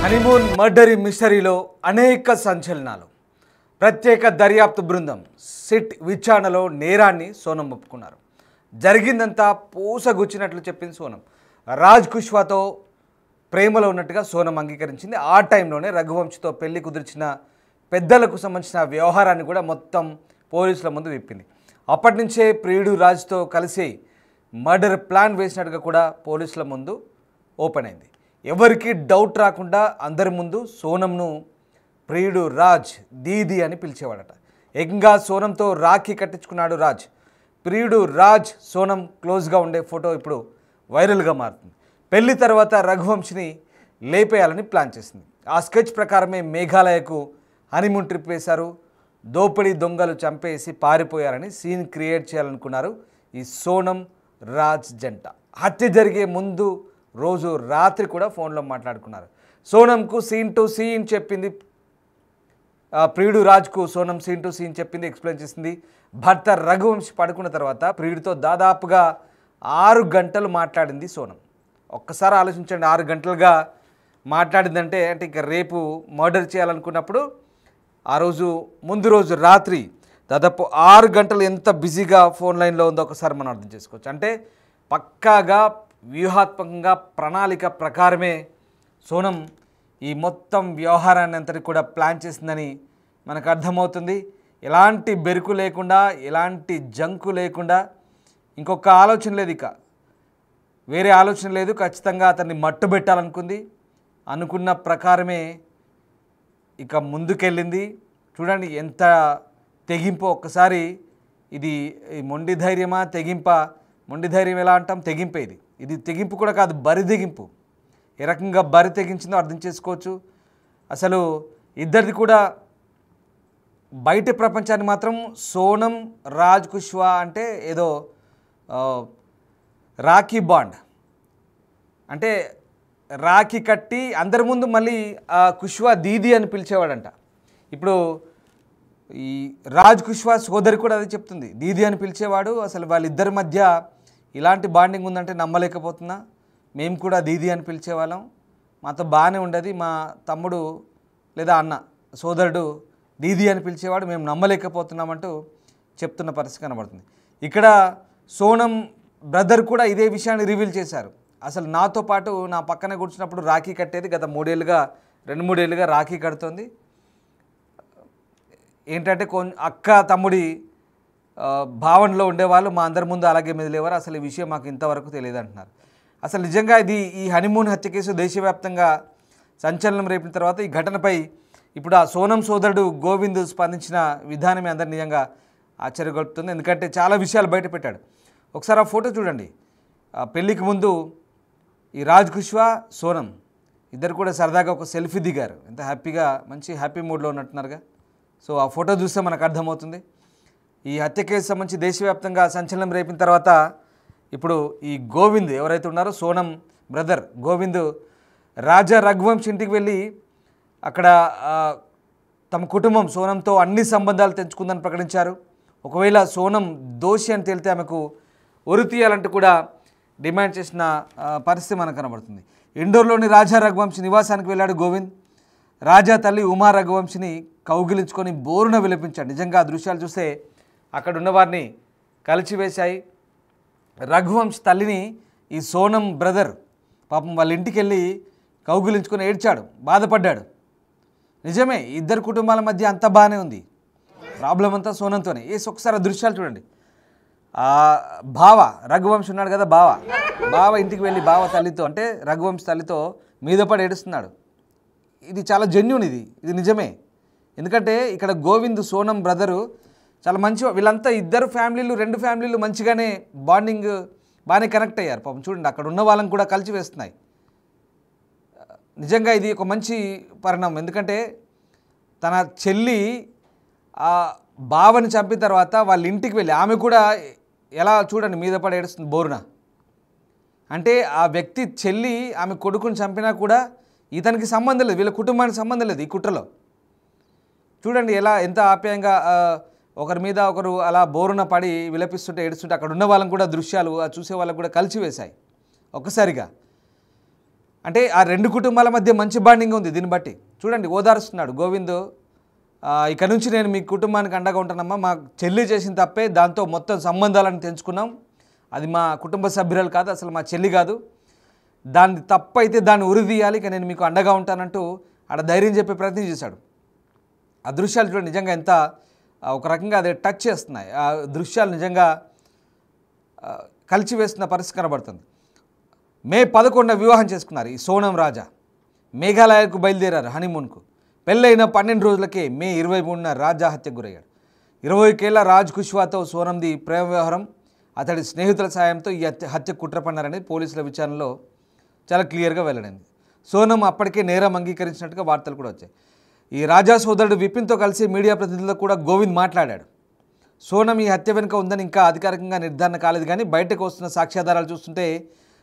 Honeymoon మర్డరీ మిస్టరీలో అనేక సంచలనాలు. ప్రత్యేక దర్యాప్తు బృందం సిట్ విచారణలో నేరాన్ని సోనం ఒప్పుకున్నారు. జరిగిందంతా పూసగుచ్చినట్లు చెప్పింది సోనం. రాజ్ కుష్వాతో ప్రేమలో ఉన్నట్టుగా సోనం అంగీకరించింది. ఆ టైంలోనే రఘువంశ్తో పెళ్లి కుదిర్చిన పెద్దలకు సంబంధించిన వ్యవహారాన్ని కూడా మొత్తం పోలీసుల ముందు విప్పింది. అప్పటి నుంచే ప్రియుడు రాజ్తో కలిసి మర్డర్ ప్లాన్ వేసినట్టుగా కూడా పోలీసుల ముందు ఓపెన్ అయింది. ఎవరికి డౌట్ రాకుండా అందరి ముందు సోనంను ప్రియుడు రాజ్ దీది అని పిలిచేవాడట. ఏకంగా సోనంతో రాఖీ కట్టించుకున్నాడు రాజ్. ప్రియుడు రాజ్ సోనం క్లోజ్గా ఉండే ఫోటో ఇప్పుడు వైరల్గా మారుతుంది. పెళ్లి తర్వాత రఘువంశ్ని లేపేయాలని ప్లాన్ చేసింది. ఆ స్కెచ్ ప్రకారమే మేఘాలయకు హనీమూన్ ట్రిప్ వేశారు. దోపిడీ దొంగలు చంపేసి పారిపోయారని సీన్ క్రియేట్ చేయాలనుకున్నారు ఈ సోనం రాజ్ జంట. హత్య జరిగే ముందు రోజు రాత్రి కూడా ఫోన్లో మాట్లాడుకున్నారు. సోనంకు సీన్ టు సీన్ చెప్పింది. ప్రియుడు రాజ్కు సోనం సీన్ టు సీన్ చెప్పింది, ఎక్స్ప్లెయిన్ చేసింది. భర్త రఘువంశ్ పడుకున్న తర్వాత ప్రియుడితో దాదాపుగా 6 గంటలు మాట్లాడింది సోనం. ఒక్కసారి ఆలోచించండి, 6 గంటలుగా మాట్లాడిందంటే ఇక రేపు మర్డర్ చేయాలనుకున్నప్పుడు ఆ రోజు ముందు రోజు రాత్రి దాదాపు 6 గంటలు ఎంత బిజీగా ఫోన్ లైన్లో ఉందో ఒకసారి మనం అర్థం చేసుకోవచ్చు. అంటే పక్కాగా వ్యూహాత్మకంగా ప్రణాళిక ప్రకారమే సోనం ఈ మొత్తం వ్యవహారాన్ని అంతటి కూడా ప్లాన్ చేసిందని మనకు అర్థమవుతుంది. ఎలాంటి బెరుకు లేకుండా, ఎలాంటి జంకు లేకుండా, ఇంకొక ఆలోచన లేదు, ఇక వేరే ఆలోచన లేదు. ఖచ్చితంగా అతన్ని మట్టుబెట్టాలనుకుంది. అనుకున్న ప్రకారమే ఇక ముందుకెళ్ళింది. చూడండి ఎంత తెగింపో. ఒక్కసారి ఇది మొండి ధైర్యమా తెగింపా? మొండి ధైర్యం ఎలా అంటాం, తెగింపే. ఇది తెగింపు కూడా కాదు, బరి తెగింపు. ఏ రకంగా బరి తెగించిందో అర్థం చేసుకోవచ్చు. అసలు ఇద్దరిది కూడా బయట ప్రపంచాన్ని మాత్రం సోనం రాజ్ కుష్వా అంటే ఏదో రాఖీ బాండ్, అంటే రాఖీ కట్టి అందరి ముందు మళ్ళీ కుష్వా దీది అని పిలిచేవాడంట. ఇప్పుడు ఈ రాజ్ కుష్వా సోదరి కూడా అది చెప్తుంది, దీది అని పిలిచేవాడు. అసలు వాళ్ళిద్దరి మధ్య ఇలాంటి బాండింగ్ ఉందంటే నమ్మలేకపోతున్నా. మేము కూడా దీది అని పిలిచేవాళ్ళం, మాతో బాగానే ఉండేది. మా తమ్ముడు లేదా అన్న సోదరుడు దీది అని పిలిచేవాడు, మేము నమ్మలేకపోతున్నామంటూ చెప్తున్న పరిస్థితి కనబడుతుంది. ఇక్కడ సోనం బ్రదర్ కూడా ఇదే విషయాన్ని రివీల్ చేశారు. అసలు నాతో పాటు నా పక్కన కూర్చున్నప్పుడు రాఖీ కట్టేది. గత 2-3 ఏళ్ళుగా రాఖీ కడుతోంది. ఏంటంటే అక్క తమ్ముడి భావనలో ఉండేవాళ్ళు, మా అందరి ముందు అలాగే మెదిలేవారు. అసలు ఈ విషయం మాకు ఇంతవరకు తెలియదు అంటున్నారు. అసలు నిజంగా ఈ హనీమూన్ హత్య కేసు దేశవ్యాప్తంగా సంచలనం రేపిన తర్వాత ఈ ఘటనపై ఇప్పుడు ఆ సోనం సోదరుడు గోవింద్ స్పందించిన విధానమే అందరిని నిజంగా ఆశ్చర్యగొలుపుతుంది. ఎందుకంటే చాలా విషయాలు బయట పెట్టాడు. ఒకసారి ఆ ఫోటో చూడండి. పెళ్ళికి ముందు ఈ రాజ్ కుష్వా సోనం ఇద్దరు కూడా సరదాగా ఒక సెల్ఫీ దిగారు. ఎంత హ్యాపీగా, మంచి హ్యాపీ మూడ్లో ఉన్నట్టున్నారుగా. సో ఆ ఫోటో చూస్తే మనకు అర్థమవుతుంది. ఈ హత్య కేసు సంబంధించి దేశవ్యాప్తంగా సంచలనం రేపిన తర్వాత ఇప్పుడు ఈ గోవింద్ ఎవరైతే ఉన్నారో సోనం బ్రదర్ గోవింద్ రాజా రఘువంశ్ ఇంటికి వెళ్ళి అక్కడ తమ కుటుంబం సోనంతో అన్ని సంబంధాలు తెంచుకుందని ప్రకటించారు. ఒకవేళ సోనం దోషి అని తేలితే ఆమెకు ఉరి తీయాలంటూ కూడా డిమాండ్ చేసిన పరిస్థితి మనకు కనబడుతుంది. ఇండోర్లోని రాజా రఘువంశ్ నివాసానికి వెళ్ళాడు గోవింద్. రాజా తల్లి ఉమా రఘువంశిని కౌగిలించుకొని బోరున విలపించాడు. నిజంగా ఆ దృశ్యాలు చూస్తే అక్కడ ఉన్నవారిని కలిచివేశాయి. రఘువంశ్ తల్లిని ఈ సోనం బ్రదర్ పాపం వాళ్ళ ఇంటికి వెళ్ళి కౌగిలించుకొని ఏడ్చాడు, బాధపడ్డాడు. నిజమే, ఇద్దరు కుటుంబాల మధ్య అంత బాగానే ఉంది, ప్రాబ్లం అంతా సోనంతోనే. ఒకసారి ఆ దృశ్యాలు చూడండి. బావ రఘువంశ్ ఉన్నాడు కదా, బావ ఇంటికి వెళ్ళి బావ తల్లితో, అంటే రఘువంశ్ తల్లితో మీద పడి ఏడుస్తున్నాడు. ఇది చాలా జెన్యూన్, ఇది నిజమే. ఎందుకంటే ఇక్కడ గోవింద్ సోనం బ్రదరు చాలా మంచి, వీళ్ళంతా ఇద్దరు ఫ్యామిలీలు 2 ఫ్యామిలీలు మంచిగానే బాండింగ్ బాగానే కనెక్ట్ అయ్యారు. పాపం చూడండి అక్కడ ఉన్న వాళ్ళని కూడా కలిసి వేస్తున్నాయి. నిజంగా ఇది ఒక మంచి పరిణామం. ఎందుకంటే తన చెల్లి ఆ బావని చంపిన తర్వాత వాళ్ళ ఇంటికి వెళ్ళి ఆమె కూడా ఎలా చూడండి మీద పడి ఏడుస్తుంది బోరున. అంటే ఆ వ్యక్తి చెల్లి ఆమె కొడుకుని చంపినా కూడా ఇతనికి సంబంధం లేదు, వీళ్ళ కుటుంబానికి సంబంధం లేదు ఈ కుట్రలో. చూడండి ఎంత ఆప్యాయంగా ఒకరి మీద ఒకరు అలా బోరున పడి విలపిస్తుంటే ఏడుస్తుంటే అక్కడ ఉన్న వాళ్ళని కూడా దృశ్యాలు చూసే వాళ్ళకు కూడా కలిసి వేశాయి ఒక్కసారిగా. అంటే ఆ రెండు కుటుంబాల మధ్య మంచి బాండింగ్ ఉంది. దీన్ని బట్టి చూడండి ఓదారుస్తున్నాడు గోవింద్. ఇక నుంచి నేను మీ కుటుంబానికి అండగా ఉంటానమ్మా, మా చెల్లి చేసిన తప్పే, దాంతో మొత్తం సంబంధాలను తెంచుకున్నాం, అది మా కుటుంబ సభ్యురాలు కాదు, అసలు మా చెల్లి కాదు, దాన్ని తప్పు అయితే దాన్ని ఉరిదీయాలి, ఇక నేను మీకు అండగా ఉంటానంటూ ఆడ ధైర్యం చెప్పే ప్రయత్నం చేశాడు. ఆ దృశ్యాలు చూడండి నిజంగా ఎంత ఒక రకంగా అది టచ్ చేస్తున్నాయి. ఆ దృశ్యాలు నిజంగా కలిచివేస్తున్న పరిస్థితి కనబడుతుంది. మే 11న వివాహం చేసుకున్నారు ఈ సోనం రాజా. మేఘాలయకు బయలుదేరారు హనీమూన్కు. పెళ్ళైన 12 రోజులకే మే 23న రాజా హత్యకు గురయ్యాడు. 21 ఏళ్ల రాజ్ కుష్వాతో సోనంది ప్రేమ వ్యవహారం. అతడి స్నేహితుల సాయంతో ఈ హత్య కుట్ర పన్నారని పోలీసుల విచారణలో చాలా క్లియర్గా వెల్లడైంది. సోనం అప్పటికే నేరం అంగీకరించినట్టుగా వార్తలు కూడా వచ్చాయి. ఈ రాజా సోదరుడు విపిన్తో కలిసి మీడియా ప్రతినిధులతో కూడా గోవింద్ మాట్లాడాడు. సోనం ఈ హత్య వెనుక ఉందని ఇంకా అధికారికంగా నిర్ధారణ కాలేదు, కానీ బయటకు వస్తున్న సాక్ష్యాధారాలు చూస్తుంటే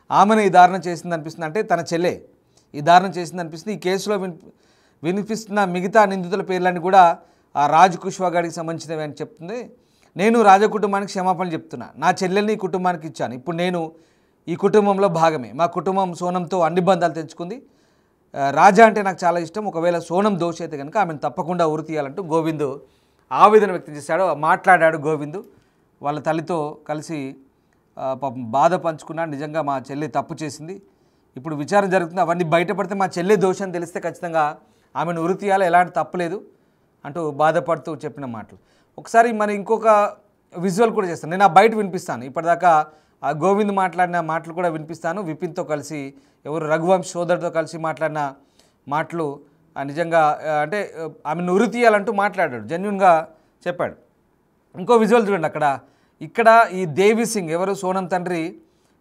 ఆమెను ఈ దారుణం చేసింది అనిపిస్తుంది. అంటే తన చెల్లె ఈ దారుణం చేసింది అనిపిస్తుంది. ఈ కేసులో వినిపిస్తున్న మిగతా నిందితుల పేర్లన్నీ కూడా ఆ రాజ్ కుష్వా గారికి సంబంధించినవి అని చెప్తుంది. నేను రాజా కుటుంబానికి క్షమాపణలు చెప్తున్నా, నా చెల్లెల్ని ఈ కుటుంబానికి ఇచ్చాను, ఇప్పుడు నేను ఈ కుటుంబంలో భాగమే, మా కుటుంబం సోనంతో అన్ని బంధాలు తెంచుకుంది, రాజా అంటే నాకు చాలా ఇష్టం, ఒకవేళ సోనం దోషి అయితే కనుక ఆమెను తప్పకుండా ఉరి తీయాలంటూ గోవింద్ ఆవేదన వ్యక్తం చేశాడు. మాట్లాడాడు గోవింద్ వాళ్ళ తల్లితో కలిసి, పాపం బాధ పంచుకున్నాడు. నిజంగా మా చెల్లి తప్పు చేసింది, ఇప్పుడు విచారణ జరుగుతుంది, అవన్నీ బయటపడితే మా చెల్లి దోషం తెలిస్తే ఖచ్చితంగా ఆమెను ఉరి తీయాలి, ఎలాంటి తప్పులేదు అంటూ బాధపడుతూ చెప్పిన మాటలు. ఒకసారి మరి ఇంకొక విజువల్ కూడా చేస్తాను, నేను ఆ బయట వినిపిస్తాను. ఇప్పటిదాకా ఆ గోవింద్ మాట్లాడిన మాటలు కూడా వినిపిస్తాను. విపిన్తో కలిసి, ఎవరు రఘువంశ్ సోదరుతో కలిసి మాట్లాడిన మాటలు నిజంగా అంటే ఆమెను ఉరి తీయాలంటూ మాట్లాడాడు, జెన్యున్గా చెప్పాడు. ఇంకో విజువల్ చూడండి అక్కడ. ఇక్కడ ఈ దేవి సింగ్ ఎవరు సోనం తండ్రి,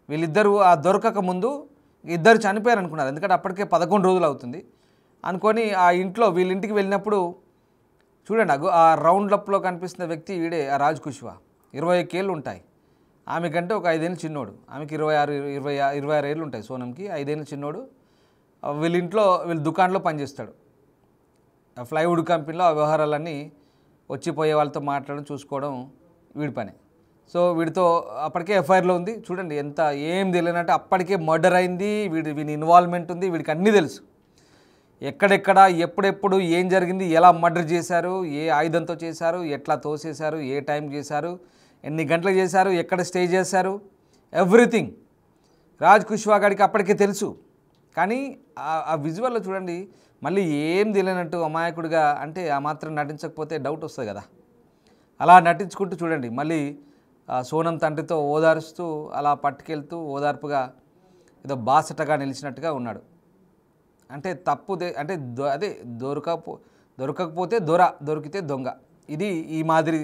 వీళ్ళిద్దరూ ఆ దొరకక ముందు ఇద్దరు చనిపోయారు అనుకున్నారు, ఎందుకంటే అప్పటికే 11 రోజులు అవుతుంది అనుకొని ఆ ఇంట్లో వీళ్ళింటికి వెళ్ళినప్పుడు చూడండి ఆ రౌండ్లప్లో కనిపిస్తున్న వ్యక్తి వీడే ఆ రాజ్ కుష్వా. 21 ఏళ్ళు ఉంటాయి ఆమె కంటే, ఒక 5 ఏళ్ళు చిన్నోడు, ఆమెకి 26 ఏళ్ళు ఉంటాయి సోనంకి, 5 ఏళ్ళు చిన్నోడు. వీళ్ళ దుకాణంలో పనిచేస్తాడు, ప్లైవుడ్ కంపెనీలో. ఆ వ్యవహారాలన్నీ వచ్చిపోయే వాళ్ళతో మాట్లాడడం చూసుకోవడం వీడి పని. సో వీడితో అప్పటికే ఎఫ్ఐఆర్లో ఉంది చూడండి, ఎంత ఏం తెలియనంటే అప్పటికే మర్డర్ అయింది, వీడి ఇన్వాల్వ్మెంట్ ఉంది, వీడికి అన్నీ తెలుసు, ఎక్కడెక్కడ ఎప్పుడెప్పుడు ఏం జరిగింది, ఎలా మర్డర్ చేశారు, ఏ ఆయుధంతో చేశారు, ఎట్లా తోసేశారు, ఏ టైం చేశారు, ఎన్ని గంటలు చేశారు, ఎక్కడ స్టే చేశారు, ఎవ్రీథింగ్ రాజ్ కుష్వా గారికి అప్పటికే తెలుసు. కానీ ఆ విజువల్లో చూడండి, మళ్ళీ ఏం తెలియనట్టు అమాయకుడిగా, అంటే ఆ మాత్రం నటించకపోతే డౌట్ వస్తుంది కదా, అలా నటించుకుంటూ చూడండి మళ్ళీ సోనం తండ్రితో ఓదారుస్తూ అలా పట్టుకెళ్తూ ఓదార్పుగా ఏదో బాసటగా నిలిచినట్టుగా ఉన్నాడు. అంటే తప్పుదే, అంటే అదే దొరకకపోతే దొరికితే దొంగ, ఇది ఈ మాదిరి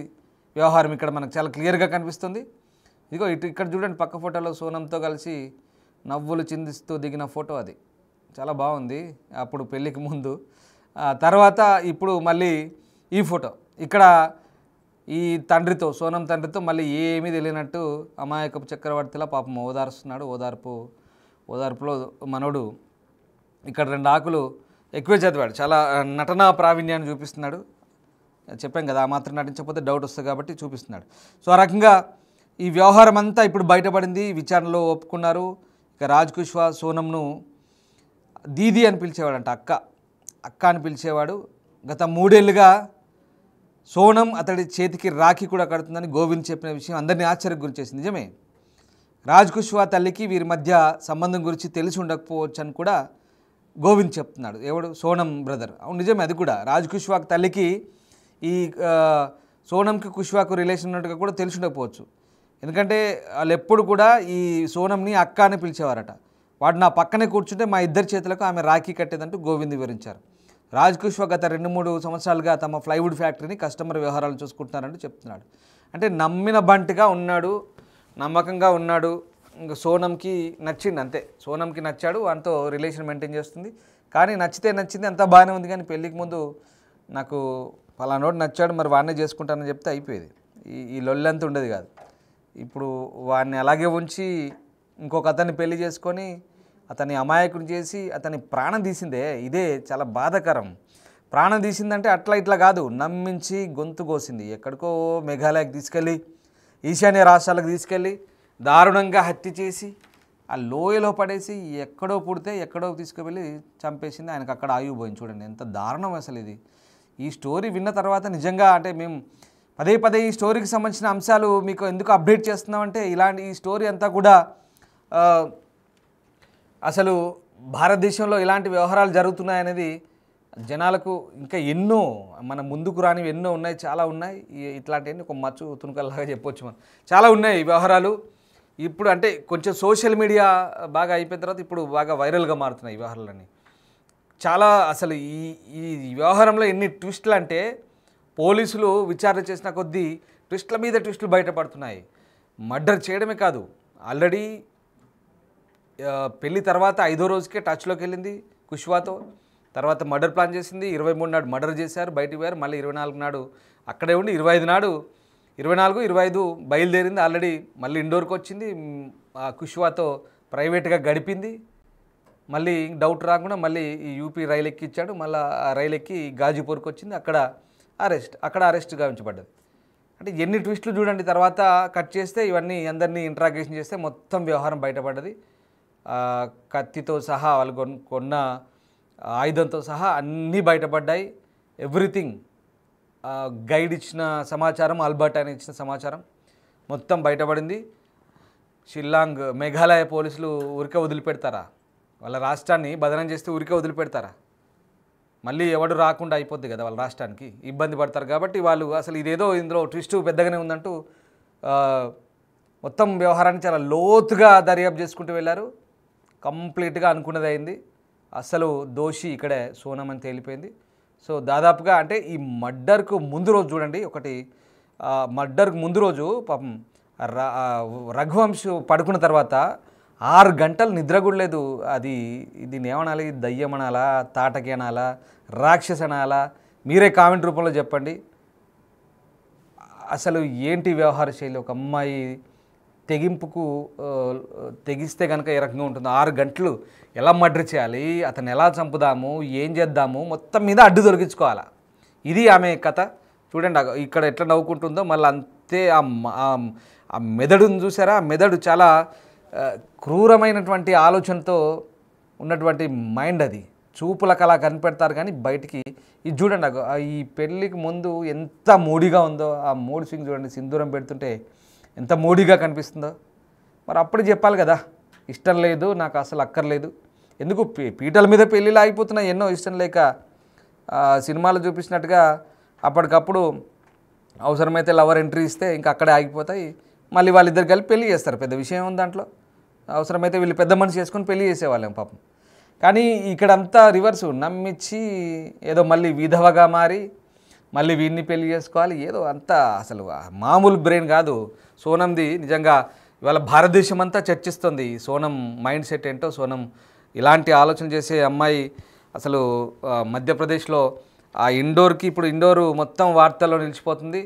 వ్యవహారం ఇక్కడ మనకు చాలా క్లియర్గా కనిపిస్తుంది. ఇదిగో ఇక్కడ చూడండి పక్క ఫోటోలో సోనంతో కలిసి నవ్వులు చిందిస్తూ దిగిన ఫోటో, అది చాలా బాగుంది అప్పుడు పెళ్ళికి ముందు. తర్వాత ఇప్పుడు మళ్ళీ ఈ ఫోటో ఇక్కడ ఈ తండ్రితో, సోనం తండ్రితో మళ్ళీ ఏమీ తెలియనట్టు అమాయకపు చక్రవర్తిలా పాపం ఓదారుస్తున్నాడు. ఓదార్పులో మనోడు ఇక్కడ 2 ఆకులు ఎక్కువే చదివాడు, చాలా నటనా ప్రావీణ్యాన్ని చూపిస్తున్నాడు. చెప్పాం కదా, ఆ మాత్రం నటించకపోతే డౌట్ వస్తుంది కాబట్టి చూపిస్తున్నాడు. సో ఆ రకంగా ఈ వ్యవహారం అంతా ఇప్పుడు బయటపడింది, విచారణలో ఒప్పుకున్నారు. ఇక రాజ్ కుష్వా సోనంను దీదీ అని పిలిచేవాడంట, అక్క అని పిలిచేవాడు. గత 3 ఏళ్ళుగా సోనం అతడి చేతికి రాఖీ కూడా కడుతుందని గోవింద్ చెప్పిన విషయం అందరినీ ఆశ్చర్యకు గురిచేసింది. నిజమే, రాజ్ కుష్వా తల్లికి వీరి మధ్య సంబంధం గురించి తెలిసి ఉండకపోవచ్చు అని కూడా గోవింద్ చెప్తున్నాడు. ఎవడు, సోనం బ్రదర్. అవును నిజమే, అది కూడా రాజ్ కుష్వాకు తల్లికి ఈ సోనంకి కుష్వాకు రిలేషన్ ఉన్నట్టుగా కూడా తెలిసి ఉండకపోవచ్చు, ఎందుకంటే వాళ్ళు ఎప్పుడు కూడా ఈ సోనంని అక్క అని పిలిచేవారట. వాడు నా పక్కనే కూర్చుంటే మా ఇద్దరి చేతులకు ఆమె రాఖీ కట్టేదంటూ గోవింద్ వివరించారు. రాజ్ కుష్వా గత 2-3 సంవత్సరాలుగా తమ ప్లైవుడ్ ఫ్యాక్టరీని కస్టమర్ వ్యవహారాలను చూసుకుంటున్నారంటూ చెప్తున్నాడు. అంటే నమ్మిన బంటిగా ఉన్నాడు, నమ్మకంగా ఉన్నాడు. ఇంకా సోనంకి నచ్చింది అంతే, సోనంకి నచ్చాడు, వాటితో రిలేషన్ మెయింటైన్ చేస్తుంది. కానీ నచ్చింది అంతా బాగానే ఉంది, కానీ పెళ్ళికి ముందు నాకు పలానోడు నచ్చాడు మరి వాడినే చేసుకుంటానని చెప్తే అయిపోయేది, ఈ లొల్లంతా ఉండేది కాదు. ఇప్పుడు వాడిని అలాగే ఉంచి ఇంకొక అతన్ని పెళ్లి చేసుకొని అతన్ని అమాయకుని చేసి అతని ప్రాణం తీసిందే, ఇదే చాలా బాధాకరం. ప్రాణం తీసిందంటే అట్లా ఇట్లా కాదు, నమ్మించి గొంతు కోసింది. ఎక్కడికో మేఘాలయకు తీసుకెళ్ళి, ఈశాన్య రాష్ట్రాలకు తీసుకెళ్ళి దారుణంగా హత్య చేసి ఆ లోయలో పడేసి ఎక్కడో పుడితే ఎక్కడో తీసుకువెళ్ళి చంపేసింది. ఆయనకు అక్కడ ఆయువు పోయింది. చూడండి ఎంత దారుణం అసలు ఇది. ఈ స్టోరీ విన్న తర్వాత నిజంగా అంటే మేము పదే పదే ఈ స్టోరీకి సంబంధించిన అంశాలు మీకు ఎందుకు అప్డేట్ చేస్తున్నామంటే ఇలాంటి ఈ స్టోరీ అంతా కూడా అసలు భారతదేశంలో ఇలాంటి వ్యవహారాలు జరుగుతున్నాయనేది జనాలకు ఇంకా ఎన్నో మన ముందుకు రానివి ఎన్నో ఉన్నాయి, చాలా ఉన్నాయి. ఇట్లాంటివన్నీ ఒక మచ్చు తునకల్లాగా చెప్పొచ్చు మనం. చాలా ఉన్నాయి ఈ వ్యవహారాలు. ఇప్పుడు అంటే కొంచెం సోషల్ మీడియా బాగా అయిపోయిన తర్వాత ఇప్పుడు బాగా వైరల్గా మారుతున్నాయి ఈ వ్యవహారాలన్నీ. చాలా అసలు ఈ ఈ వ్యవహారంలో ఎన్ని ట్విస్టులు అంటే పోలీసులు విచారణ చేసిన కొద్దీ ట్విస్టుల మీద ట్విస్టులు బయటపడుతున్నాయి. మర్డర్ చేయడమే కాదు, ఆల్రెడీ పెళ్లి తర్వాత 5వ రోజుకే టచ్లోకి వెళ్ళింది కుష్వాతో. తర్వాత మర్డర్ ప్లాన్ చేసింది. 23 నాడు మర్డర్ చేశారు, బయటికి పోయారు. మళ్ళీ 24 నాడు అక్కడే ఉండి 25 నాడు 24, 25 బయలుదేరింది. ఆల్రెడీ మళ్ళీ ఇండోర్కి వచ్చింది. కుష్వాతో ప్రైవేట్గా గడిపింది. మళ్ళీ డౌట్ రాకుండా మళ్ళీ ఈ యూపీ రైలు ఎక్కిచ్చాడు. మళ్ళీ ఆ రైలు ఎక్కి గాజీపూర్కి వచ్చింది. అక్కడ అరెస్ట్ గావించబడ్డది. అంటే ఎన్ని ట్విస్టులు చూడండి. తర్వాత కట్ చేస్తే ఇవన్నీ అందరినీ ఇంట్రాగేషన్ చేస్తే మొత్తం వ్యవహారం బయటపడ్డది. కత్తితో సహా వాళ్ళు కొన్న ఆయుధంతో సహా అన్నీ బయటపడ్డాయి. ఎవ్రీథింగ్ గైడ్ ఇచ్చిన సమాచారం, ఆల్బర్ట్ అని ఇచ్చిన సమాచారం మొత్తం బయటపడింది. షిల్లాంగ్ మేఘాలయ పోలీసులు ఊరికే వదిలిపెడతారా? వాళ్ళ రాష్ట్రాన్ని బదనం చేస్తే ఊరికే వదిలిపెడతారా? మళ్ళీ ఎవడు రాకుండా అయిపోద్ది కదా వాళ్ళ రాష్ట్రానికి, ఇబ్బంది పడతారు. కాబట్టి వాళ్ళు అసలు ఇదేదో ఇందులో ట్విస్ట్ పెద్దగానే ఉందంటూ మొత్తం వ్యవహారాన్ని చాలా లోతుగా దర్యాప్తు చేసుకుంటూ వెళ్ళారు. కంప్లీట్గా అనుకున్నది అయింది. అసలు దోషి ఇక్కడే సోనం అని తేలిపోయింది. సో దాదాపుగా అంటే ఈ మర్డర్కు ముందు రోజు చూడండి, ఒకటి మర్డర్కు ముందు రోజు పాపం రఘువంశ్ పడుకున్న తర్వాత 6 గంటలు నిద్ర కూడా లేదు. అది దీన్ని ఏమనాలి? దయ్యం అనాలా, తాటకి అనాలా, రాక్షస్ అనాలా? మీరే కామెంట్ రూపంలో చెప్పండి. అసలు ఏంటి వ్యవహార శైలి? ఒక అమ్మాయి తెగింపుకు తెగిస్తే కనుక ఏ రకంగా ఉంటుందో. 6 గంటలు ఎలా మర్డర్ చేయాలి, అతను ఎలా చంపుదాము, ఏం చేద్దాము, మొత్తం మీద అడ్డు దొరికించుకోవాలా. ఇది ఆమె కథ. చూడండి ఇక్కడ ఎట్లా నవ్వుకుంటుందో. మళ్ళీ అంతే ఆ మెదడును చూసారా? ఆ మెదడు చాలా క్రూరమైనటువంటి ఆలోచనతో ఉన్నటువంటి మైండ్. అది చూపులకు అలా కనిపెడతారు కానీ బయటికి ఇది చూడండి. ఈ పెళ్ళికి ముందు ఎంత మూడీగా ఉందో ఆ మూడ్ స్వింగ్ చూడండి. సింధూరం పెడుతుంటే ఎంత మూడీగా కనిపిస్తుందో. మరి అప్పుడు చెప్పాలి కదా, ఇష్టం లేదు నాకు, అసలు అక్కర్లేదు. ఎందుకు పీటల మీద పెళ్ళిళ్ళు ఆగిపోతున్నాయి ఎన్నో, ఇష్టం లేక. సినిమాలో చూపించినట్టుగా అప్పటికప్పుడు అవసరమైతే లవర్ ఎంట్రీ ఇస్తే ఇంకా అక్కడే ఆగిపోతాయి. మళ్ళీ వాళ్ళిద్దరు కలిపి పెళ్లి చేస్తారు. పెద్ద విషయం ఉంది దాంట్లో. అవసరమైతే వీళ్ళు పెద్ద మనిషి చేసుకొని పెళ్లి చేసేవాళ్ళం పాపం. కానీ ఇక్కడంతా రివర్సు. నమ్మించి ఏదో మళ్ళీ విధవగా మారి మళ్ళీ వీడిని పెళ్లి చేసుకోవాలి. ఏదో అంతా అసలు మామూలు బ్రెయిన్ కాదు సోనంది. నిజంగా ఇవాళ భారతదేశం అంతా చర్చిస్తుంది సోనం మైండ్ సెట్ ఏంటో. సోనం ఇలాంటి ఆలోచన చేసే అమ్మాయి అసలు మధ్యప్రదేశ్లో ఆ ఇండోర్కి, ఇప్పుడు ఇండోరు మొత్తం వార్తల్లో నిలిచిపోతుంది.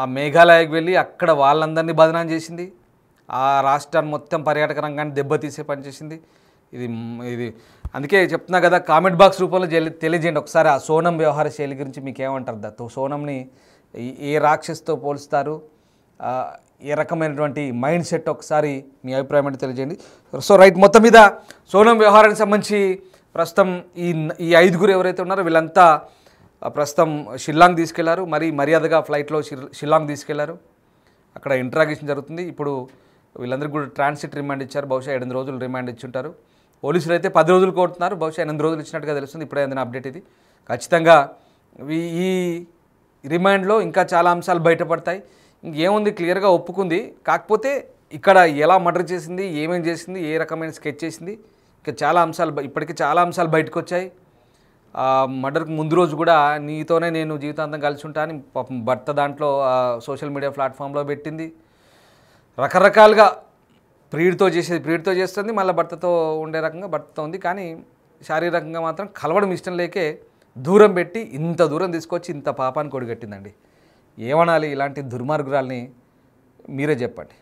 ఆ మేఘాలయకు వెళ్ళి అక్కడ వాళ్ళందరినీ బదనాం చేసింది. ఆ రాష్ట్రాన్ని మొత్తం పర్యాటక రంగాన్ని దెబ్బతీసే పని చేసింది. ఇది అందుకే చెప్తున్నా కదా, కామెంట్ బాక్స్ రూపంలో తెలియజేయండి ఒకసారి ఆ సోనం వ్యవహార శైలి గురించి మీకు ఏమంటారు. సోనంని ఏ రాక్షస్తో పోలుస్తారు, ఏ రకమైనటువంటి మైండ్ సెట్, ఒకసారి మీ అభిప్రాయం అంటే తెలియజేయండి. సో రైట్, మొత్తం మీద సోనం వ్యవహారానికి సంబంధించి ప్రస్తుతం ఈ 5గురు ఎవరైతే ఉన్నారో వీళ్ళంతా ప్రస్తుతం షిల్లాంగ్ తీసుకెళ్లారు. మరి మర్యాదగా ఫ్లైట్లో షిల్లాంగ్ తీసుకెళ్లారు. అక్కడ ఇంట్రాగేషన్ జరుగుతుంది. ఇప్పుడు వీళ్ళందరికీ కూడా ట్రాన్సిట్ రిమాండ్ ఇచ్చారు. బహుశా 8 రోజులు రిమాండ్ ఇచ్చుంటారు. పోలీసులు అయితే 10 రోజులు కోరుతున్నారు. బహుశా 8 రోజులు ఇచ్చినట్టుగా తెలుస్తుంది. ఇప్పుడే ఏదైనా అప్డేట్ ఇది. ఖచ్చితంగా ఈ రిమాండ్లో ఇంకా చాలా అంశాలు బయటపడతాయి. ఇంకేముంది, క్లియర్గా ఒప్పుకుంది. కాకపోతే ఇక్కడ ఎలా మర్డర్ చేసింది, ఏమేం చేసింది, ఏ రకమైన స్కెచ్ చేసింది, ఇంకా చాలా అంశాలు ఇప్పటికీ చాలా అంశాలు బయటకు వచ్చాయి. మర్డర్కి ముందు రోజు కూడా నీతోనే నేను జీవితాంతం కలిసి ఉంటాను పాపం భర్త దాంట్లో సోషల్ మీడియా ప్లాట్ఫామ్లో పెట్టింది. రకరకాలుగా ప్రియుడితో చేస్తుంది, మళ్ళీ భర్తతో ఉండే రకంగా భర్తతో ఉంది. కానీ శారీరకంగా మాత్రం కలవడం ఇష్టం లేకే దూరం పెట్టి ఇంత దూరం తీసుకొచ్చి ఇంత పాపాన్ని కొడిగట్టిందండి. ఏమనాలి ఇలాంటి దుర్మార్గురాల్ని? మీరే చెప్పండి.